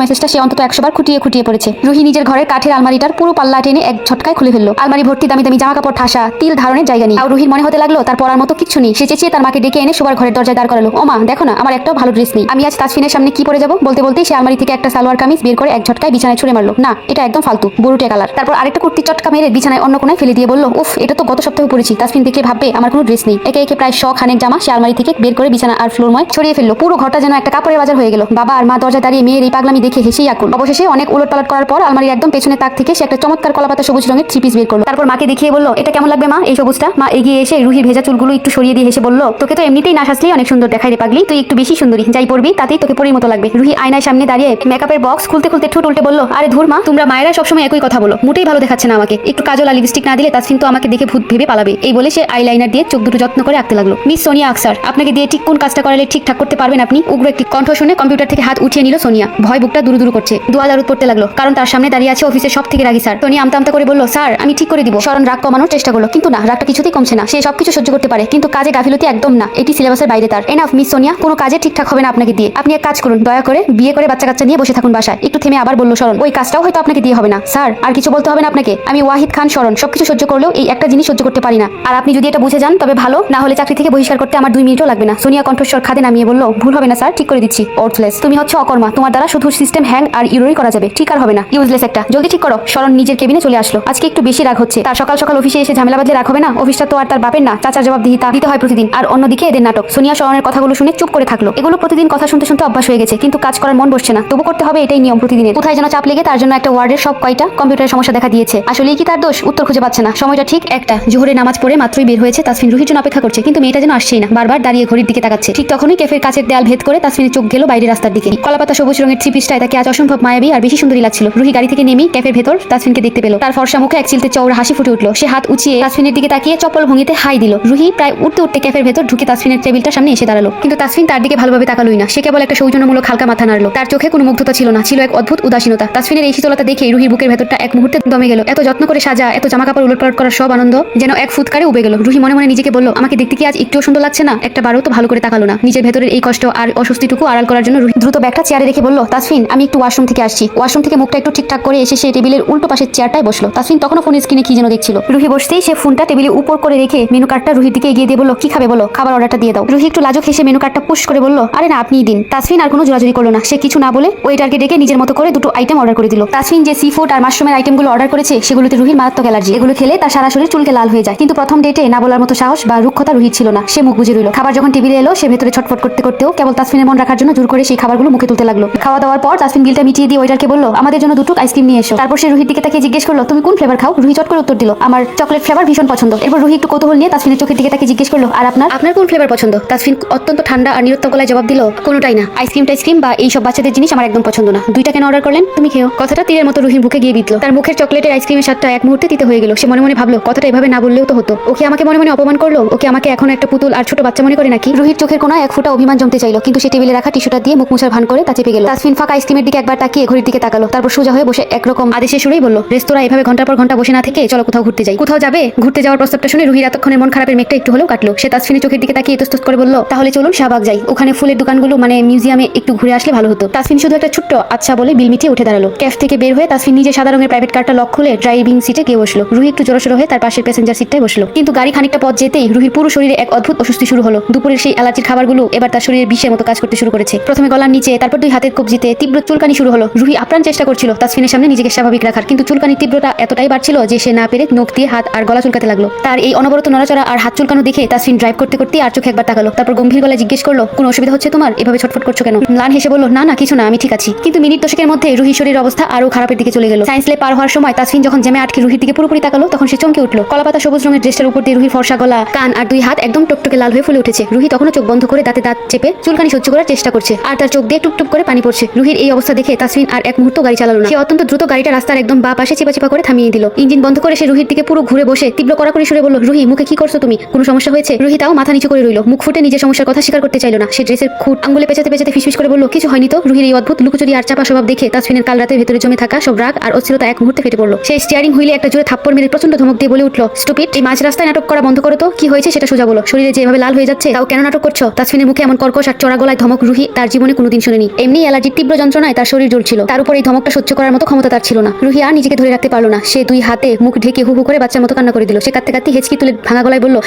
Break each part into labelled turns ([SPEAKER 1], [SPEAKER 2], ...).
[SPEAKER 1] মেসেজটা সে অন্তত 100 বার খুঁটিয়ে খুঁটিয়ে পড়েছে। রুহি নিজের ঘরের কাঠের আলমারিটার পুরো পাল্লা টেনে এক ঝটকায় খুলে ফেললো। আলমারি ভর্তি দামি দামি জামা কাপড় ঠাসা, তিল ধারণের জায়গা নেই। আর রুহির মনে হতে লাগলো তার পরার মতো কিচ্ছু নেই। সে চেঁচিয়ে তার মাকে ডেকে এনে শোবার ঘরের দরজায় দাঁড় করালো। ও মা, দেখো না আমার একটাও ভালো ড্রেস নেই, আমি আজ তাসফিনের সামনে কি পরে যাবো? বলতে বলতেই সে আলমারি থেকে একটা সালোয়ার কামিজ বের করে এক ঝটকায় বিছানায় ছুঁড়ে মারলো। না, এটা একদম ফালতু, বুরুটে কালার। তারপর আরেকটা কুর্তি চটকা মেরে বিছানায় অন্য কোনায় ফেলে দিয়ে বললো, উফ, এটা তো গত সপ্তাহে পরেছি। তাসফিন দেখে ভাববে আমার কোনো ড্রেস নেই। একে একে প্রায় 100 খানেক জামা সে আলমারি থেকে বের করে বিছানা আর ফ্লোরময় ছড়িয়ে ফেললো। পুরো ঘরটা যেন একটা কাপড়ের বাজার হয়ে গেল। বাবা আর মা দরজায় দাঁড়িয়ে মেয়ের এই পাগলামি দেখে হেসেই আকুল। অবশেষে অনেক উলটপালট করার পর আলমারির একদম পেছনে তাক থেকে সে একটা চমৎকার কলাপাতা সবুজ রঙের 3 পিস বের করলো। তারপর মাকে দেখিয়ে বললো, এটা কেমন লাগবে মা এই সবুজটা? মা এগিয়ে এসে রুহির ভেজা চুলগুলো একটু সরিয়ে দিয়ে হেসে বলল, তোকে তো এমনিতেই না সাজলেই অনেক সুন্দর দেখায় রে পাগলি, তুই একটু বেশি সুন্দরী, যাই পরবি তাতেই তোকে পরীর মতো লাগবে। রুহি আয়নার সামনে দাঁড়িয়ে মেকআপের বক্স খুলতে খুলতে ঠোঁট উল্টে বলল, আরে ধুর মা, তোমরা মায়েরা সবসময় একই কথা বলো, মোটেই ভালো দেখাচ্ছে না আমাকে। একটু কাজল আর লিপস্টিক না দিলে তাসফিন তো আমাকে দেখে ভূত ভেবে পালাবে। এই বলে সে আইলাইনার দিয়ে চোখ দুটো যত্ন করে আঁকতে লাগলো। মিস সোনিয়া আক্তার, আপনাকে দিয়ে ঠিক কোন কাজটা করালে ঠিকঠাক করতে পারবেন আপনি? উগ্র একটি কণ্ঠ শুনে কম্পিউটার থেকে হাত উঠিয়ে নিল সোনিয়া। ভয় বুকটা দুরু দুরু করছে, দোয়া দারুদ পড়তে লাগলো, কারণ তার সামনে দাঁড়িয়ে আছে অফিসের সব থেকে রাগী স্যার। সোনিয়া আমতা আমতা করে বলল, স্যার আমি ঠিক করে দিব। শরণ রাগ কমানোর চেষ্টা করলো, কিন্তু না, রাগটা কিছুতেই কমছে না। সে সবকিছু সহ্য করতে পারে, কিন্তু কাজে গাফিলতি একদম না, এটি সিলেবাসের বাইরে তার। এনাফ মিস সোনিয়া, কোনো কাজে ঠিকঠাক হবে না আপনাকে দিয়ে। আপনি এক কাজ করুন, দয়া করে বিয়ে করে বাচ্চা কাচ্চা নিয়ে বসে থাকুন বাসায়। একটু থেমে আবার বলল শরণ, ওই কাজটাও হয়তো আপনাকে দিয়ে হবে না স্যার, আর কিছু বলতে হবে না আপনাকে। আমি ওয়াহিদ খান শরণ, সবকিছু সহ্য করলেও এই একটা জিনিস সহ্য করতে পারি না। আর আপনি যদি এটা বুঝে যান তবে ভালো, না হলে চাকরি থেকে বহিষ্কার করতে আমার 2 মিনিটও লাগবে না। সোনিয়া কণ্ঠস্বর খাদে নামিয়ে বলল, ভুল হবে না স্যার, ঠিক করে দিচ্ছি। ওর্থলেস, তুমি হচ্ছে অকর্মা, তোমার দ্বারা শুধু সিস্টেম হ্যাং আর ইউরোই করা যাবে, ঠিক আর হবে না। ইউজলেস একটা, জলদি ঠিক করো। শরণ নিজের কেবিনে চলে আসলো। আজকে একটু বেশি রাগ হচ্ছে তার। সকাল সকাল অফিসে এসে ঝামেলা বাঁধলে রাগ হবে না? অফিসটা তো আর তার বাপের না, চাচার জবাবদিহিতা দিতে হয় প্রতিদিন। আর অন্যদিকে এদের নাটক। সোনিয়া শরণের কথাগুলো শুনে চুপ করে থাকলো। এগুলো প্রতিদিন কথা শুনতে শুনতে অভ্যাস হয়ে গেছে, কিন্তু কাজ করার মন বসছে না। তবু করতে হবে, এটাই নিয়ম প্রতিদিনের। কোথায় যেন চাপ লেগে তার জন্য একটা ওয়ার্ডের সব কয়টা কম্পিউটারের সমস্যা দেখা দিয়েছে। আসলেই কি তার দোষ? উত্তর খুঁজে পাচ্ছে না। সময়টা ঠিক একটা, জোহরের নামাজ পড়ে মাত্রই বের হয়েছে তাসফিন রুহির জন্য অপেক্ষা করছে, কিন্তু মেয়েটা যেন আসছেই না। বারবার দাঁড়িয়ে ঘড়ির দিকে তাকাচ্ছে। ঠিক তখনই ক্যাফের কাছের দেয়াল ভেদ করে তাসফিনের চোখ গেল বাইরের রাস্তার দিকে। কলাপাতা সবুজ রঙের 3 পিসটায় তাকে আজ অসম্ভব মায়াবী আর বেশি সুন্দরী লাগছিল। রুহি গাড়ি থেকে নেমেই ক্যাফের ভেতর তাসফিনকে দেখতে পেল। তার ফর্সা মুখে এক চিলতে চওড়া হাসি ফুটে উঠলো। সে হাত উঁচিয়ে তাসফিনের দিকে তাকিয়ে চপ্পল ভঙ্গিতে হাই দিল। রুহি প্রায় উঠতে উঠতে ক্যাফের ভেতর ঢুকে তাসফিনের টেবিলটার সামনে এসে দাঁড়ালো, কিন্তু তাসফিন তার দিকে ভালোভাবে তাকালোই না। সে কেবল একটা সৌজন্যমূলক হালকা মাথা নাড়লো। তার চোখে কোনো মুগ্ধতা ছিল না, ছিল এক অদ্ভুত উদাসীনতা। তাসফিনের এই শীতলতা দেখে রুহির বুকের ভেতরটা এক মুহূর্তে দমে গেল। এত যত্ন করে সাজা, এত জামা কাপড় উলটপালট করার সব আনন্দ যেন এক ফুৎকারে উবে গেল। রুহি মনে মনে নিজেকে বলল, আমাকে দেখতে কি আজ একটুও সুন্দর লাগছে না? একটা বারও তো ভালো করে তাকালো না। নিজের ভেতরের এই কষ্ট আর অস্বস্তিটুকু আড়াল করার জন্য রুহি দ্রুত ব্যাগটা চেয়ারে রেখে বলল, তাসফিন আমি একটু ওয়াশরুম থেকে আসছি। ওয়াশরুম থেকে মুখটা একটু ঠিকঠাক করে এসে সে টেবিলের উল্টো পাশের চেয়ারটায় বসলো। তাসফিন তখনও ফোনের স্ক্রিনে কি যেন দেখছিল। রুহি বসতেই সে ফোনটা টেবিলের উপর করে রেখে মেনু কার্ডটা রুহির দিকে এগিয়ে দিয়ে বলল, কি খাবে বলো, খাবার অর্ডারটা দিয়ে দাও। রুহি একটু লাজুক হেসে মেনু কার্ডটা পুশ করে বলল, আরে না, আপনিই দিন। তাসফিন আর কোনো জোরাজুরি করলো না। সে কিছু না বলে ওয়েটারকে ডেকে নিজের মতো করে 2টো আইটেম অর্ডার করে দিল। তাসফিন যে সি ফুড আর মাশরুমের আইটেমগুলো অর্ডার করেছে সেগুলোতে রুহির মারাত্মক অ্যালার্জি। এগুলো খেলে তার সারা শরীর চুলকে লাল হয়ে যায়। কিন্তু প্রথম ডেটে না বলার মতো সাহস বা রুক্ষতা রুহির ছিল না। সে মুখ বুজে রইল। খাবার যখন টেবিলে এলো সে ভেতরে ছটফট করতে করতেও কেবল তাসফিনের মন রাখার জন্য জোর করে সেই খাবারগুলো মুখে তুলতে লাগলো। খাওয়া দাওয়ার পর তাসফিন বিলটা মিটিয়ে দিয়ে ওয়েটারকে বলল, আমাদের জন্য 2টো আইসক্রিম নিয়ে এসো। তারপর সে রুহির দিকে তাকিয়ে জিজ্ঞেস করলো, তুমি কোন ফ্লেভার খাও? রুহি চট করে উত্তর দিল, আমার চকলেট ফ্লেভার ভীষণ পছন্দ। এরপর রুহি একটু কৌতূহল নিয়ে তাসফিনের চোখের দিকে তাকিয়ে জিজ্ঞেস করলো, আর আপনার কোন ফ্লেভার পছন্দ? তাসফিন অত্যন্ত ঠান্ডা আর নিরুত্তর গলায় জবাব দিল, কোনোটাই না। আইসক্রিম বা এইসব বাচ্চাদের জিনিস আমার একদম পছন্দ না। 2টা কেন অর্ডার করলেন? তুমি খেও। কথাটা তীরের মতো রুহির বুকে গিয়ে বিঁধল। তার মুখের চকলেটের আইসক্রিমের স্বাদটা এক মুহূর্তে তিতে হয়ে গেল। সে মনে মনে ভাবলো, কথাটা এভাবে না বললেও তো হতো। ওকে আমাকে মনে মনে অপমান করলো। ওকে আমাকে এখন একটা পুতুল আর ছোট বাচ্চা মনে করে নাকি? রুহির চোখের কোণায় এক ফোঁটা অভিমান জমতে চাইলো, কিন্তু সে টেবিলে রাখা টিস্যুটা দিয়ে মুখ মুছার ভান করে তা চেপে গেল। তাসফিন ফাঁকা আইসক্রিমের দিকে একবার তাকিয়ে ঘড়ির দিকে তাকালো। তারপর সোজা হয়ে বসে একরকম আদেশে সুরেই বলল, রেস্তোরাঁ এভাবে ঘন্টার পর ঘন্টা বসে না থেকে চলো কোথাও ঘুরতে যাই। কোথাও যাবে? ঘুরতে যাওয়ার প্রস্তাবটা শুনে রুহির এতক্ষণের মন খারাপের মেঘটা একটু হলেও কাটলো। সে তাসফিনের চোখের দিকে তাকিয়ে ইতস্তত করে বলল, তাহলে চলুন শাহবাগ যাই। ওখানে ফুলের দোকানগুলো মানে মিউজিয়ামে একটু ঘুরে আসলে ভালো হতো। তাসফিন শুধু একটা ছোট্ট আচ্ছা বলে বিল মিটিয়ে উঠে দাঁড়ালো। ক্যাফ থেকে বের হয়ে তাসফিন নিজে সাদা রঙের প্রাইভেট কারটা লক খুলে ড্রাইভিং সিটে গিয়ে বসলো। রুহি একটু জোরসোর হয়ে তার পাশের প্যাসেঞ্জার সিটটায় বসলো। কিন্তু গাড়ি খানিকটা পথ যেতেই রুহির পুরো শরীরে এক অদ্ভুত অস্বস্তি শুরু হলো। দুপুরের সেই অ্যালার্জির খাবারগুলো এবার তার শরীরে বিষের মতো কাজ করতে শুরু করেছে। প্রথমে গলার নিচে, তারপর 2 হাতের কবজিতে তীব্র চুলকানি শুরু হলো। রুহি আপ্রাণ চেষ্টা করছিল তাসফিনের সামনে নিজেকে স্বাভাবিক রাখার, কিন্তু চুলকানির তীব্রতা এতটাই বাড়ছিল যে সে না পেরে নখ দিয়ে হাত আর গলা চুলকাতে লাগলো। তার এই অনবরত নড়াচড়া আর হাত চুলকানো দেখে তাসফিন ড্রাইভ করতে করতে আর চোখে একবার তাকালো। তারপর গম্ভীর গলায় জিজ্ঞেস করলো, কোনো অসুবিধা হচ্ছে তোমার? এভাবে ছটফট করছো কেন? ম্লান হেসে বলল, না না কিছু না, আমি ঠিক আছি। কিন্তু মিনিট দশেকের মধ্যে রুহির শরীরের অবস্থা আরো খারাপের দিকে চলে গেল। সায়েন্স ল্যাব পার হওয়ার সময় তাসফিন যখন জ্যামে আটকে রুহির দিকে পুরোপুরি তাকালো তখন সে চমকে উঠলো। কলাপাতা সবুজ রঙের ড্রেসটার উপর দিয়ে রুহির ফর্সা গলা, কান আর 2 হাত একদম টকটকে লাল হয়ে ফুলে উঠেছে। রুহি তখনও চোখ বন্ধ করে দাঁতে দাঁত চেপে চুলকানি সহ্য করার চেষ্টা করছে, আর তার চোখ দিয়ে টুপটুপ করে পানি পড়ছে। রুহির এই অবস্থা দেখে তাসফিন আর এক মুহূর্ত গাড়ি চালালো না। সে অত্যন্ত দ্রুত গাড়িটা রাস্তার একদম বাঁ পাশে চিপা চিপা করে থামিয়ে দিল। ইঞ্জিন বন্ধ করে সে রুহির দিকে পুরো ঘুরে বসে তীব্র কড়াকড়ি সুরে বলল, রুহি মুখে কি করছো তুমি? কোনো সমস্যা হয়েছে? রুহি তাও মাথা নিচু করে রইল। মুখ ফুটে নিজের সমস্যার কথা স্বীকার করতে চাইল না। সে ড্রেসের খুঁট আঙ্গুলে পেঁচাতে পেঁচাতে ফিসফিস করে বলল, কিছু হয়নি তো। রুহির এই অদ্ভুত লুকোচুরি আর চাপা স্বভাব দেখে তাসফিনের কাল রাতের ভেতরে জমে থাকা সব রাগ আর অস্থিরতা এক মুহূর্তে ফেটে পড়লো। সে স্টিয়ারিং হুইলে একটা জোরে থাপ্পড় মেরে প্রচন্ড ধমক দিয়ে বলে উঠল, স্টুপিড, এই মাঝ রাস্তায় নাটক করা বন্ধ করো তো। কি হয়েছে সেটা সোজা বলো। শরীরে যেভাবে লাল হয়ে যাচ্ছে তাও কেন নাটক করছো? তাসফিনের মুখে এমন কর্কশ আর চড়া গলায় ধমক রুহি তার জীবনে কোনোদিন শুনেনি। এমনি অ্যালার্জির তীব্র যন্ত্রণা যন্ত্রণায় তার শরীর জ্বলছিল। তার উপর এই ধমকটা সহ্য করার মতো ক্ষমতা তার ছিল না। রুহি আর নিজেকে ধরে রাখতে পারলো না। সে দুই হাতে মুখ ঢেকে হু হু করে বাচ্চার মতো কান্না করে দিল। সে কাঁদতে কাঁদতে হেঁচকি তুলে ভাঙা গলায় বলল,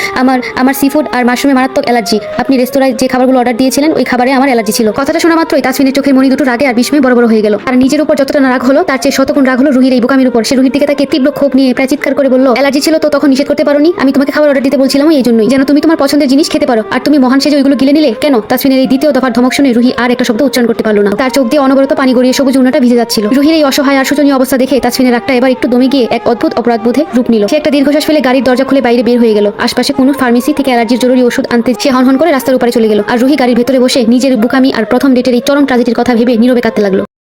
[SPEAKER 1] আমার সিফুড আর মাশরুমে মারাত্মক অ্যালার্জি। আপনি রেস্তোরাঁয় যে খাবারগুলো অর্ডার দিয়েছিলেন ওই খাবারে আমার অ্যালার্জি ছিল। কথাটা শোনা মাত্রই তাসফিনের চোখের মণি দুটো রাগে আর বিস্ময়ে বড় বড় হয়ে গেল। আর নিজের উপর যতটা না রাগ হলো তার চেয়ে শতগুণ রাগ হলো রুহির এই বোকামির উপর। সে রুহির দিকে তাকে তীব্র ক্ষোভ নিয়ে প্রায় চিৎকার করে বলল, অ্যালার্জি ছিল তো তখন নিষেধ করতে পারোনি? আমি তোমাকে খাবার অর্ডার দিতে বলছিলাম এই জন্যই, যেন তুমি তোমার পছন্দের জিনিস খেতে পারো, আর তুমি মহান সেজে ওইগুলো গিলে নিলে কেন? তাসফিনের এই দ্বিতীয় দফার ধমক শুনে রুহি আর একটা শব্দ উচ্চারণ করতে পারলো না। তার চোখ দিয়ে অনবরত পানি গড়িয়ে সবুজ উনাটা ভিজে যাচ্ছিল। রুহির এই অসহায় আর শোচনীয় অবস্থা দেখে তাসফিনের রাগটা এবার একটু দমে গিয়ে এক অদ্ভুত অপরাধবোধে রূপ নিল। সে একটা দীর্ঘশ্বাস ফেলে গাড়ির দরজা খুলে বাইরে বের হয়ে গেল। আশপাশে কোনো ফার্মেসি থেকে অ্যালার্জির জরুরি ওষুধ আনতে সে হনহন করে রাস্তার উপরে চলে গেল। আর রুহি গাড়ির ভেতরে বসে নিজের বুকামি আর প্রথম ডেটের এই চরম ট্র্যাজেডির কথা ভেবে নীরবে কাঁদতে লাগলো।